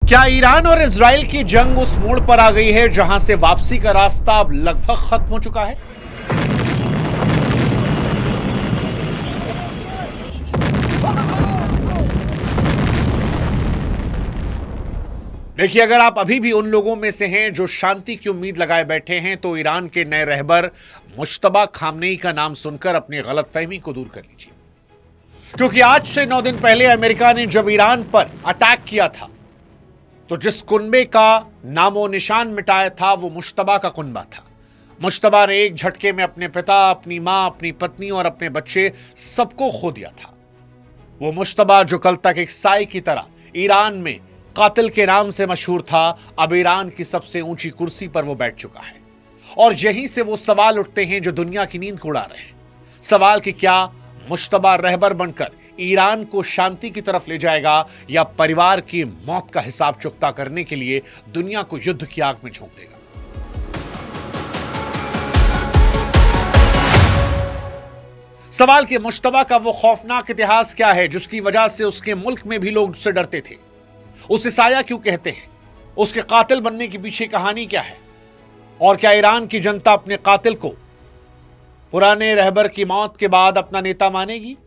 क्या ईरान और इजराइल की जंग उस मोड़ पर आ गई है जहां से वापसी का रास्ता अब लगभग खत्म हो चुका है? देखिए, अगर आप अभी भी उन लोगों में से हैं जो शांति की उम्मीद लगाए बैठे हैं, तो ईरान के नए रहबर मुश्तबा खामनेई का नाम सुनकर अपनी गलतफहमी को दूर कर लीजिए। क्योंकि आज से 9 दिन पहले अमेरिका ने जब ईरान पर अटैक किया था, तो जिस कुनबे का नामो निशान मिटाया था वो मुश्तबा का कुनबा था। मुश्तबा ने एक झटके में अपने पिता, अपनी मां, अपनी पत्नी और अपने बच्चे सबको खो दिया था। वो मुश्तबा जो कल तक एक साई की तरह ईरान में कातिल के नाम से मशहूर था, अब ईरान की सबसे ऊंची कुर्सी पर वो बैठ चुका है। और यहीं से वो सवाल उठते हैं जो दुनिया की नींद को उड़ा रहे हैं। सवाल कि क्या मुश्तबा रहबर बनकर ईरान को शांति की तरफ ले जाएगा, या परिवार की मौत का हिसाब चुकता करने के लिए दुनिया को युद्ध की आग में झोंक देगा। सवाल कि मुश्तबा का वो खौफनाक इतिहास क्या है जिसकी वजह से उसके मुल्क में भी लोग उससे डरते थे? उसे साया क्यों कहते हैं? उसके कातिल बनने के पीछे कहानी क्या है? और क्या ईरान की जनता अपने कातिल को पुराने रहबर की मौत के बाद अपना नेता मानेगी,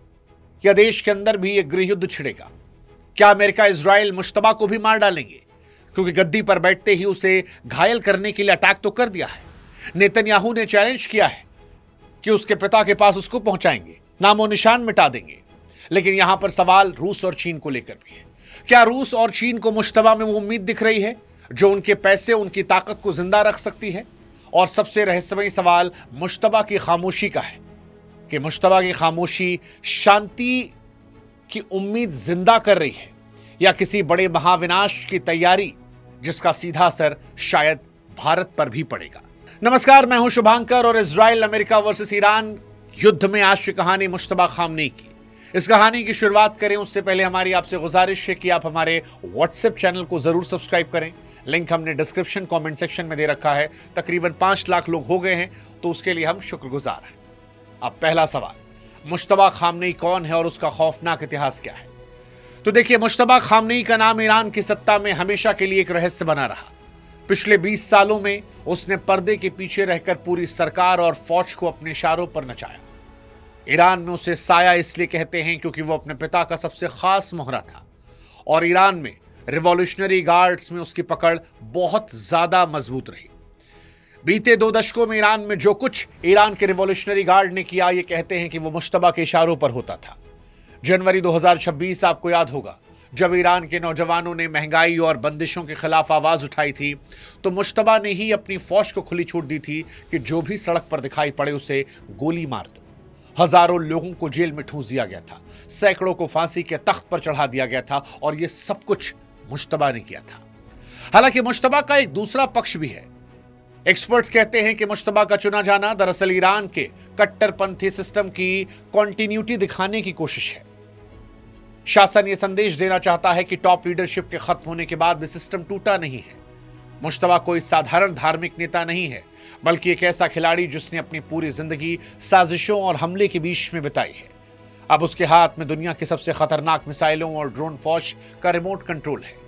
या देश के अंदर भी एक गृह युद्ध छिड़ेगा? क्या अमेरिका इजराइल मुश्तबा को भी मार डालेंगे? क्योंकि गद्दी पर बैठते ही उसे घायल करने के लिए अटैक तो कर दिया है। नेतन्याहू ने चैलेंज किया है कि उसके पिता के पास उसको पहुंचाएंगे, नामो निशान मिटा देंगे। लेकिन यहां पर सवाल रूस और चीन को लेकर भी है। क्या रूस और चीन को मुश्तबा में वो उम्मीद दिख रही है जो उनके पैसे, उनकी ताकत को जिंदा रख सकती है? और सबसे रहस्यमयी सवाल मुश्तबा की खामोशी का है कि मुश्तबा की खामोशी शांति की उम्मीद जिंदा कर रही है, या किसी बड़े महाविनाश की तैयारी जिसका सीधा असर शायद भारत पर भी पड़ेगा। नमस्कार, मैं हूं शुभांकर और इजराइल अमेरिका वर्सेस ईरान युद्ध में आज की कहानी मुश्तबा खामनेई की। इस कहानी की शुरुआत करें उससे पहले हमारी आपसे गुजारिश है कि आप हमारे व्हाट्सएप चैनल को जरूर सब्सक्राइब करें। लिंक हमने डिस्क्रिप्शन कमेंट सेक्शन में दे रखा है। तकरीबन 5 लाख लोग हो गए हैं, तो उसके लिए हम शुक्रगुजार हैं। अब पहला सवाल, मुश्तबा खामनेई कौन है और उसका खौफनाक इतिहास क्या है? तो देखिए, मुश्तबा खामनेई का नाम ईरान की सत्ता में हमेशा के लिए एक रहस्य बना रहा। पिछले 20 सालों में उसने पर्दे के पीछे रहकर पूरी सरकार और फौज को अपने इशारों पर नचाया। ईरान में उसे साया इसलिए कहते हैं क्योंकि वो अपने पिता का सबसे खास मोहरा था, और ईरान में रिवॉल्यूशनरी गार्ड्स में उसकी पकड़ बहुत ज्यादा मजबूत रही। बीते 2 दशकों में ईरान में जो कुछ ईरान के रिवॉल्यूशनरी गार्ड ने किया, ये कहते हैं कि वो मुश्तबा के इशारों पर होता था। जनवरी 2026 आपको याद होगा, जब ईरान के नौजवानों ने महंगाई और बंदिशों के खिलाफ आवाज उठाई थी, तो मुश्तबा ने ही अपनी फौज को खुली छूट दी थी कि जो भी सड़क पर दिखाई पड़े उसे गोली मार दो। हजारों लोगों को जेल में ठूंस दिया गया था, सैकड़ों को फांसी के तख्त पर चढ़ा दिया गया था, और यह सब कुछ मुश्तबा ने किया था। हालांकि मुश्तबा का एक दूसरा पक्ष भी है। एक्सपर्ट्स कहते हैं कि मुश्तबा का चुना जाना दरअसल ईरान के कट्टरपंथी सिस्टम की कॉन्टिन्यूटी दिखाने की कोशिश है। शासन यह संदेश देना चाहता है कि टॉप लीडरशिप के खत्म होने के बाद भी सिस्टम टूटा नहीं है। मुश्तबा कोई साधारण धार्मिक नेता नहीं है, बल्कि एक ऐसा खिलाड़ी जिसने अपनी पूरी जिंदगी साजिशों और हमले के बीच में बिताई है। अब उसके हाथ में दुनिया की सबसे खतरनाक मिसाइलों और ड्रोन फौज का रिमोट कंट्रोल है।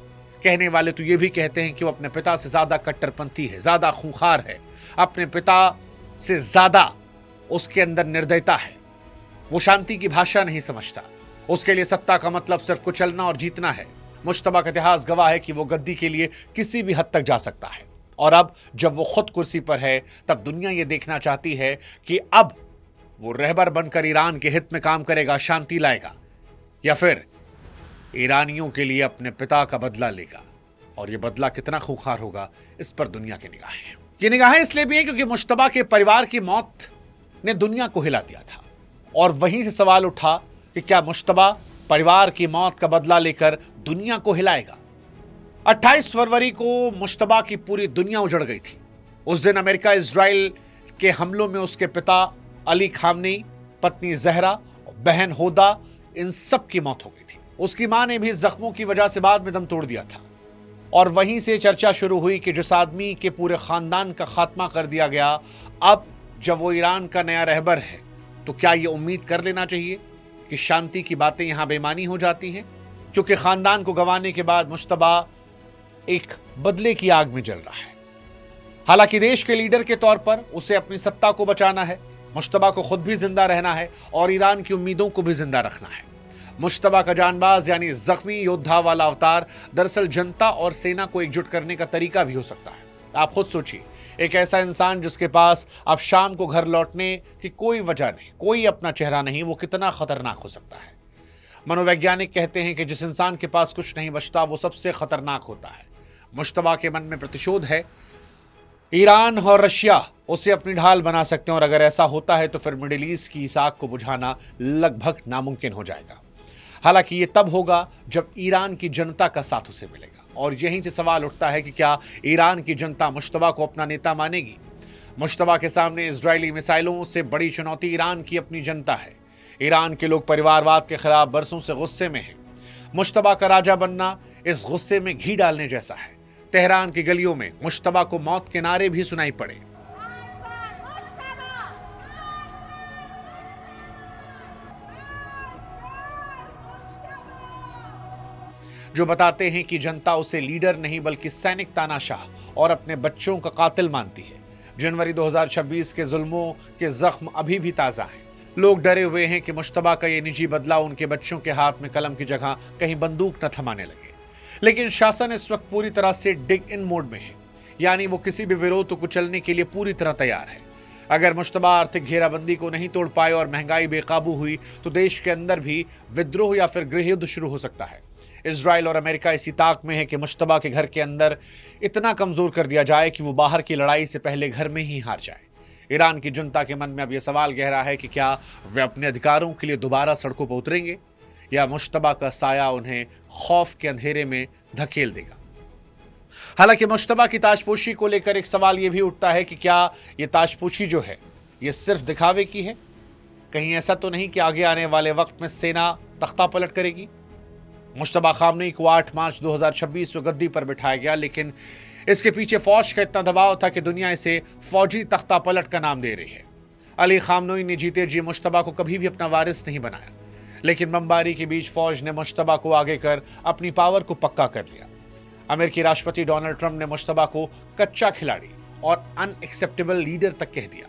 कहने वाले तो ये भी कहते हैं कि वो अपने पिता से ज्यादा कट्टरपंथी है, ज्यादा खूंखार है, अपने पिता से ज्यादा उसके अंदर निर्दयता है। वो शांति की भाषा नहीं समझता। उसके लिए सत्ता का मतलब सिर्फ कुचलना और जीतना है। मुश्तबा का इतिहास गवाह है कि वो गद्दी के लिए किसी भी हद तक जा सकता है, और अब जब वो खुद कुर्सी पर है, तब दुनिया ये देखना चाहती है कि अब वो रहबर बनकर ईरान के हित में काम करेगा, शांति लाएगा, या फिर ईरानियों के लिए अपने पिता का बदला लेगा। और ये बदला कितना खूंखार होगा, इस पर दुनिया की निगाहें। ये निगाहें इसलिए भी हैं क्योंकि मुश्तबा के परिवार की मौत ने दुनिया को हिला दिया था, और वहीं से सवाल उठा कि क्या मुश्तबा परिवार की मौत का बदला लेकर दुनिया को हिलाएगा? 28 फरवरी को मुश्तबा की पूरी दुनिया उजड़ गई थी। उस दिन अमेरिका इजराइल के हमलों में उसके पिता अली खामनेई, पत्नी जहरा, बहन होदा, इन सब की मौत हो गई थी। उसकी मां ने भी जख्मों की वजह से बाद में दम तोड़ दिया था। और वहीं से चर्चा शुरू हुई कि जिस आदमी के पूरे खानदान का खात्मा कर दिया गया, अब जब वो ईरान का नया रहबर है, तो क्या ये उम्मीद कर लेना चाहिए कि शांति की बातें यहां बेमानी हो जाती हैं? क्योंकि खानदान को गंवाने के बाद मुश्तबा एक बदले की आग में जल रहा है। हालांकि देश के लीडर के तौर पर उसे अपनी सत्ता को बचाना है, मुश्तबा को खुद भी जिंदा रहना है और ईरान की उम्मीदों को भी जिंदा रखना है। मुश्तबा का जानबाज यानी जख्मी योद्धा वाला अवतार दरअसल जनता और सेना को एकजुट करने का तरीका भी हो सकता है। आप खुद सोचिए, एक ऐसा इंसान जिसके पास अब शाम को घर लौटने की कोई वजह नहीं, कोई अपना चेहरा नहीं, वो कितना खतरनाक हो सकता है। मनोवैज्ञानिक कहते हैं कि जिस इंसान के पास कुछ नहीं बचता वो सबसे खतरनाक होता है। मुश्तबा के मन में प्रतिशोध है। ईरान और रशिया उसे अपनी ढाल बना सकते हैं और अगर ऐसा होता है तो फिर मिडिल ईस्ट की इस आग को बुझाना लगभग नामुमकिन हो जाएगा। हालांकि ये तब होगा जब ईरान की जनता का साथ उसे मिलेगा और यहीं से सवाल उठता है कि क्या ईरान की जनता मुश्तबा को अपना नेता मानेगी? मुश्तबा के सामने इजरायली मिसाइलों से बड़ी चुनौती ईरान की अपनी जनता है। ईरान के लोग परिवारवाद के खिलाफ बरसों से गुस्से में हैं। मुश्तबा का राजा बनना इस गुस्से में घी डालने जैसा है। तेहरान की गलियों में मुश्तबा को मौत के नारे भी सुनाई पड़े। जो बताते हैं कि जनता उसे लीडर नहीं बल्कि सैनिक तानाशाह और अपने बच्चों का कातिल मानती है। जनवरी 2026 के जुल्मों के जख्म अभी भी ताजा हैं। लोग डरे हुए हैं कि मुश्तबा का ये निजी बदला उनके बच्चों के हाथ में कलम की जगह कहीं बंदूक न थमाने लगे। लेकिन शासन इस वक्त पूरी तरह से डिग इन मोड में है, यानी वो किसी भी विरोध को कुचलने के लिए पूरी तरह तैयार है। अगर मुश्तबा आर्थिक घेराबंदी को नहीं तोड़ पाए और महंगाई बेकाबू हुई तो देश के अंदर भी विद्रोह या फिर गृह युद्ध शुरू हो सकता है। इजराइल और अमेरिका इसी ताक में है कि मुश्तबा के घर के अंदर इतना कमजोर कर दिया जाए कि वो बाहर की लड़ाई से पहले घर में ही हार जाए। ईरान की जनता के मन में अब यह सवाल गहरा है कि क्या वे अपने अधिकारों के लिए दोबारा सड़कों पर उतरेंगे या मुश्तबा का साया उन्हें खौफ के अंधेरे में धकेल देगा। हालांकि मुश्तबा की ताजपोशी को लेकर एक सवाल यह भी उठता है कि क्या यह ताजपोशी जो है यह सिर्फ दिखावे की है? कहीं ऐसा तो नहीं कि आगे आने वाले वक्त में सेना तख्ता पलट करेगी? मुश्तबा खामनेई को 8 मार्च 2026 को गद्दी पर बिठाया गया, लेकिन इसके पीछे फौज का इतना दबाव था कि दुनिया इसे फौजी तख्ता पलट का नाम दे रही है। अली खामनेई ने जीते जी मुश्तबा को कभी भी अपना वारिस नहीं बनाया, लेकिन बमबारी के बीच फौज ने मुश्तबा को आगे कर अपनी पावर को पक्का कर लिया। अमेरिकी राष्ट्रपति डोनाल्ड ट्रंप ने मुश्तबा को कच्चा खिलाड़ी और अनएक्सेप्टेबल लीडर तक कह दिया।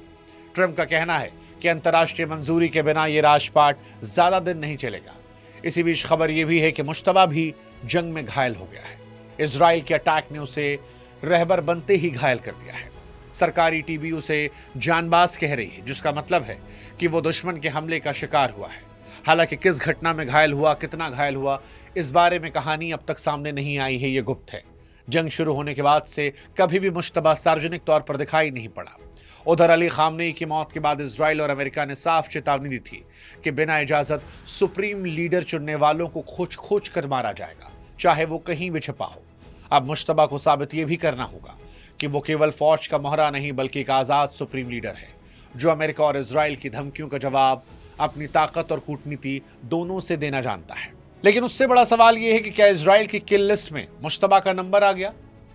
ट्रंप का कहना है कि अंतर्राष्ट्रीय मंजूरी के बिना यह राजपाट ज्यादा दिन नहीं चलेगा। इसी बीच खबर यह भी है कि मुश्तबा भी जंग में घायल हो गया है। इजराइल के अटैक ने उसे रहबर बनते ही घायल कर दिया है। सरकारी टीवी उसे जानबाज कह रही है, जिसका मतलब है कि वो दुश्मन के हमले का शिकार हुआ है। हालांकि किस घटना में घायल हुआ, कितना घायल हुआ, इस बारे में कहानी अब तक सामने नहीं आई है, ये गुप्त है। जंग शुरू होने के बाद से कभी भी मुश्तबा सार्वजनिक तौर पर दिखाई नहीं पड़ा। उधर अली खामनेई की मौत के बाद इजराइल और अमेरिका ने साफ चेतावनी दी थी कि बिना इजाजत सुप्रीम लीडर चुनने वालों को खोज खोज कर मारा जाएगा, चाहे वो कहीं भी छिपा हो। अब मुश्तबा को साबित यह भी करना होगा कि वो केवल फौज का मोहरा नहीं बल्कि एक आजाद सुप्रीम लीडर है, जो अमेरिका और इजराइल की धमकियों का जवाब अपनी ताकत और कूटनीति दोनों से देना जानता है। लेकिन उससे बड़ा सवाल यह है कि क्या इजराइल की किल लिस्ट में मुश्तबा का नंबर आ गया?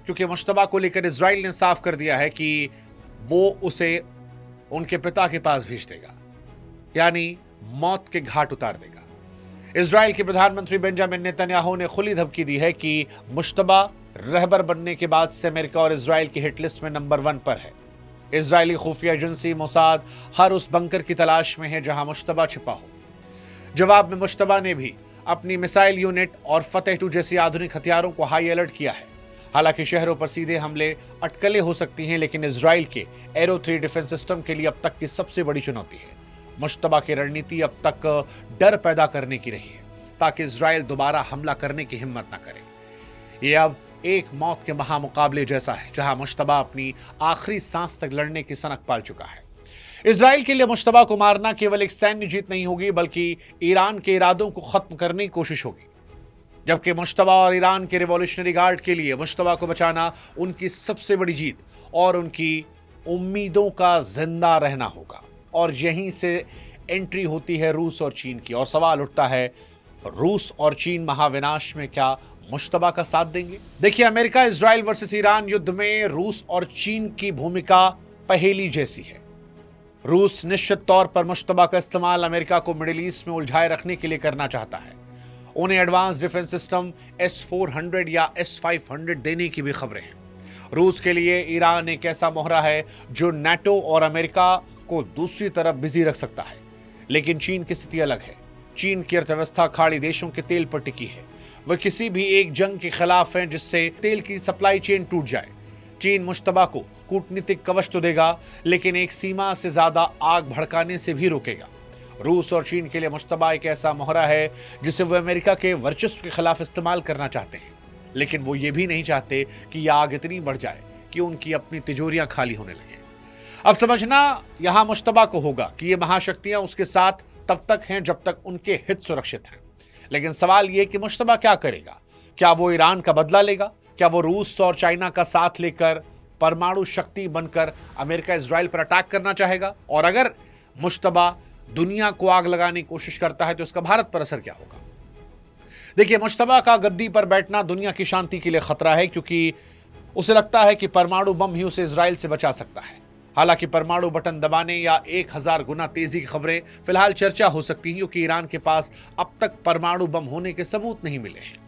क्योंकि मुश्तबा को लेकर इजराइल ने साफ कर दिया है कि वो उसे उनके पिता के पास भेज देगा, यानी मौत के घाट उतार देगा। इजराइल के प्रधानमंत्री बेंजामिन नेतन्याहू ने खुली धमकी दी है कि मुश्तबा रहबर बनने के बाद से अमेरिका और इजराइल की हिट लिस्ट में नंबर 1 पर है। इजरायली खुफिया एजेंसी मोसाद हर उस बंकर की तलाश में है जहां मुश्तबा छिपा हो। जवाब में मुश्तबा ने भी अपनी मिसाइल यूनिट और फतेह 2 जैसी आधुनिक हथियारों को हाई अलर्ट किया है। हालांकि शहरों पर सीधे हमले अटकलें हो सकती हैं, लेकिन इजराइल के एरो 3 डिफेंस सिस्टम के लिए अब तक की सबसे बड़ी चुनौती है। मुश्तबा की रणनीति अब तक डर पैदा करने की रही है, ताकि इजराइल दोबारा हमला करने की हिम्मत न करे। यह अब एक मौत के महामुकाबले जैसा है, जहां मुश्तबा अपनी आखिरी सांस तक लड़ने की सनक पाल चुका है। इजराइल के लिए मुश्तबा को मारना केवल एक सैन्य जीत नहीं होगी, बल्कि ईरान के इरादों को खत्म करने की कोशिश होगी। जबकि मुश्तबा और ईरान के रिवॉल्यूशनरी गार्ड के लिए मुश्तबा को बचाना उनकी सबसे बड़ी जीत और उनकी उम्मीदों का जिंदा रहना होगा। और यहीं से एंट्री होती है रूस और चीन की, और सवाल उठता है रूस और चीन महाविनाश में क्या मुश्तबा का साथ देंगे? देखिए, अमेरिका इजराइल वर्सेस ईरान युद्ध में रूस और चीन की भूमिका पहेली जैसी है। रूस निश्चित तौर पर मुश्तबा का इस्तेमाल अमेरिका को मिडिल ईस्ट में उलझाए रखने के लिए करना चाहता है। उन्हें एडवांस डिफेंस सिस्टम S-400 या S-500 देने की भी खबरें हैं। रूस के लिए ईरान एक ऐसा मोहरा है जो नाटो और अमेरिका को दूसरी तरफ बिजी रख सकता है। लेकिन चीन की स्थिति अलग है। चीन की अर्थव्यवस्था खाड़ी देशों के तेल पर टिकी है। वह किसी भी एक जंग के खिलाफ है जिससे तेल की सप्लाई चेन टूट जाए। चीन मुश्तबा को कूटनीतिक कवच तो देगा, लेकिन एक सीमा से ज्यादा आग भड़काने से भी रोकेगा। रूस और चीन के लिए मुश्तबा एक ऐसा मोहरा है जिसे वो अमेरिका के वर्चस्व के खिलाफ इस्तेमाल करना चाहते हैं, लेकिन वो ये भी नहीं चाहते कि यह आग इतनी बढ़ जाए कि उनकी अपनी तिजोरियां खाली होने लगे। अब समझना यहां मुश्तबा को होगा कि ये महाशक्तियां उसके साथ तब तक हैं जब तक उनके हित सुरक्षित हैं। लेकिन सवाल यह कि मुश्तबा क्या करेगा? क्या वो ईरान का बदला लेगा? क्या वो रूस और चाइना का साथ लेकर परमाणु शक्ति बनकर अमेरिका इजराइल पर अटैक करना चाहेगा? और अगर मुश्तबा दुनिया को आग लगाने की कोशिश करता है तो इसका भारत पर असर क्या होगा? देखिए, मुश्तबा का गद्दी पर बैठना दुनिया की शांति के लिए खतरा है, क्योंकि उसे लगता है कि परमाणु बम ही उसे इजराइल से बचा सकता है। हालांकि परमाणु बटन दबाने या 1000 गुना तेजी की खबरें फिलहाल चर्चा हो सकती हैं, क्योंकि ईरान के पास अब तक परमाणु बम होने के सबूत नहीं मिले हैं।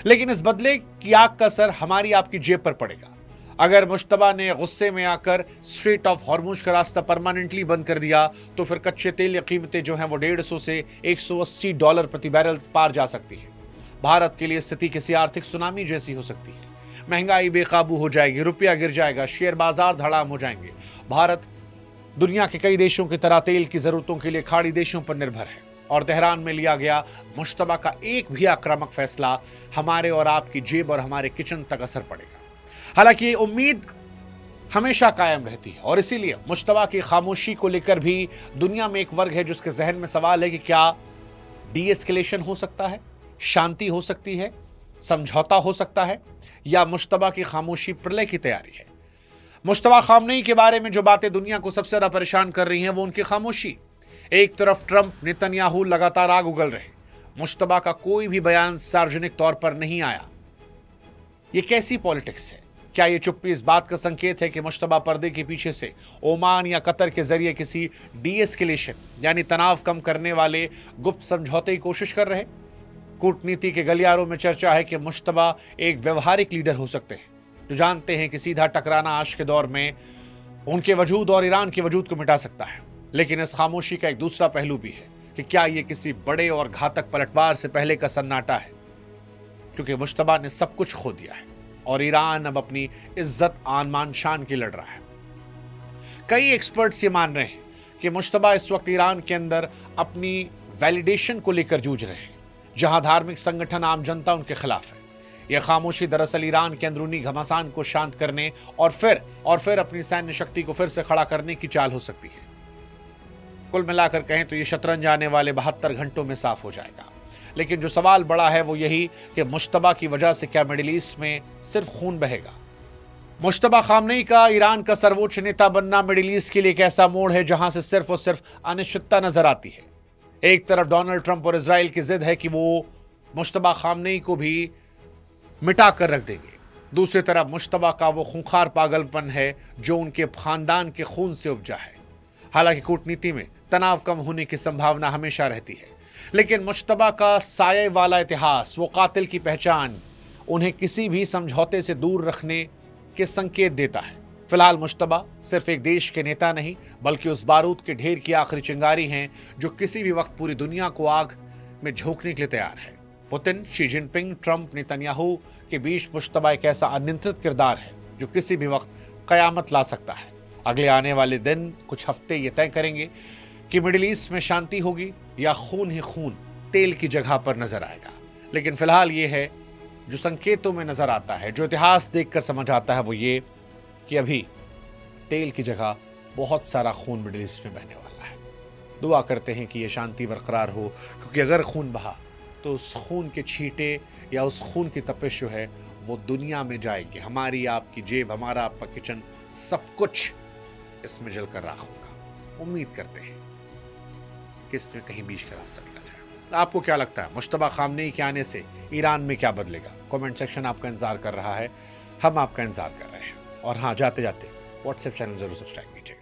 लेकिन इस बदले की आग का असर हमारी आपकी जेब पर पड़ेगा। अगर मुश्तबा ने गुस्से में आकर स्ट्रेट ऑफ हॉर्मुज का रास्ता परमानेंटली बंद कर दिया तो फिर कच्चे तेल की कीमतें जो हैं वो $150 से $180 प्रति बैरल पार जा सकती है। भारत के लिए स्थिति किसी आर्थिक सुनामी जैसी हो सकती है। महंगाई बेकाबू हो जाएगी, रुपया गिर जाएगा, शेयर बाजार धड़ाम हो जाएंगे। भारत दुनिया के कई देशों की तरह तेल की जरूरतों के लिए खाड़ी देशों पर निर्भर है, और तेहरान में लिया गया मुश्तबा का एक भी आक्रामक फैसला हमारे और आपकी जेब और हमारे किचन तक असर पड़ेगा। हालांकि ये उम्मीद हमेशा कायम रहती है, और इसीलिए मुश्तबा की खामोशी को लेकर भी दुनिया में एक वर्ग है जिसके जहन में सवाल है कि क्या डीएस्केलेशन हो सकता है, शांति हो सकती है, समझौता हो सकता है, या मुश्तबा की खामोशी प्रलय की तैयारी है। मुश्तबा खामनेई के बारे में जो बातें दुनिया को सबसे ज्यादा परेशान कर रही हैं वो उनकी खामोशी। एक तरफ ट्रंप, नेतन्याहू लगातार आग उगल रहे, मुश्तबा का कोई भी बयान सार्वजनिक तौर पर नहीं आया। ये कैसी पॉलिटिक्स है? क्या ये चुप्पी इस बात का संकेत है कि मुश्तबा पर्दे के पीछे से ओमान या कतर के जरिए किसी डीएस्केलेशन यानी तनाव कम करने वाले गुप्त समझौते की कोशिश कर रहे? कूटनीति के गलियारों में चर्चा है कि मुश्तबा एक व्यवहारिक लीडर हो सकते हैं जो जानते हैं कि सीधा टकराना आज के दौर में उनके वजूद और ईरान के वजूद को मिटा सकता है। लेकिन इस खामोशी का एक दूसरा पहलू भी है कि क्या यह किसी बड़े और घातक पलटवार से पहले का सन्नाटा है, क्योंकि मुश्तबा ने सब कुछ खो दिया है और ईरान अब अपनी इज्जत, आन मान, शान की लड़ रहा है। कई एक्सपर्ट्स ये मान रहे हैं कि मुश्तबा इस वक्त ईरान के अंदर अपनी वैलिडेशन को लेकर जूझ रहे हैं, जहां धार्मिक संगठन, आम जनता उनके खिलाफ है। यह खामोशी दरअसल ईरान के अंदरूनी घमासान को शांत करने और फिर अपनी सैन्य शक्ति को फिर से खड़ा करने की चाल हो सकती है। कुल मिलाकर कहें तो यह शतरंज आने वाले 72 घंटों में साफ हो जाएगा। लेकिन जो सवाल बड़ा है वो यही कि मुश्तबा की वजह से क्या मिडिल ईस्ट में सिर्फ खून बहेगा? मुश्तबा खामनेई का ईरान का सर्वोच्च नेता बनना मिडिल ईस्ट के लिए एक ऐसा मोड़ है जहां से सिर्फ और सिर्फ अनिश्चितता नजर आती है। एक तरफ डोनाल्ड ट्रंप और इजराइल की जिद है कि वो मुश्तबा खामनेई को भी मिटा कर रख देंगे, दूसरी तरफ मुश्तबा का वो खूंखार पागलपन है जो उनके खानदान के खून से उपजा है। हालांकि कूटनीति में तनाव कम होने की संभावना हमेशा रहती है, लेकिन मुश्तबा का साये वाला इतिहास, वो कातिल की पहचान उन्हें किसी भी समझौते से दूर रखने के संकेत देता है। फिलहाल मुश्तबा सिर्फ एक देश के नेता नहीं बल्कि उस बारूद के ढेर की आखिरी चिंगारी हैं जो किसी भी वक्त पूरी दुनिया को आग में झोंकने के लिए तैयार है। Putin, Xi Jinping, Trump, Netanyahu के बीच मुश्तबा एक ऐसा अनियंत्रित किरदार है जो किसी भी वक्त कयामत ला सकता है। अगले आने वाले दिन, कुछ हफ्ते ये तय करेंगे कि मिडिल ईस्ट में शांति होगी या खून ही खून तेल की जगह पर नजर आएगा। लेकिन फिलहाल ये है जो संकेतों में नजर आता है, जो इतिहास देखकर समझ आता है, वो ये कि अभी तेल की जगह बहुत सारा खून मिडिल ईस्ट में बहने वाला है। दुआ करते हैं कि ये शांति बरकरार हो, क्योंकि अगर खून बहा तो उस खून के छींटे या उस खून की तपिश जो है वो दुनिया में जाएगी। हमारी आपकी जेब, हमारा आपका किचन, सब कुछ इसमें जलकर राख होगा। उम्मीद करते हैं कि इसमें कहीं बीच का रास्ता निकल जाए। आपको क्या लगता है, मुश्तबा खामनेई के आने से ईरान में क्या बदलेगा? कमेंट सेक्शन आपका इंतजार कर रहा है, हम आपका इंतजार कर रहे हैं। और हाँ, जाते जाते व्हाट्सएप चैनल जरूर सब्सक्राइब कीजिए।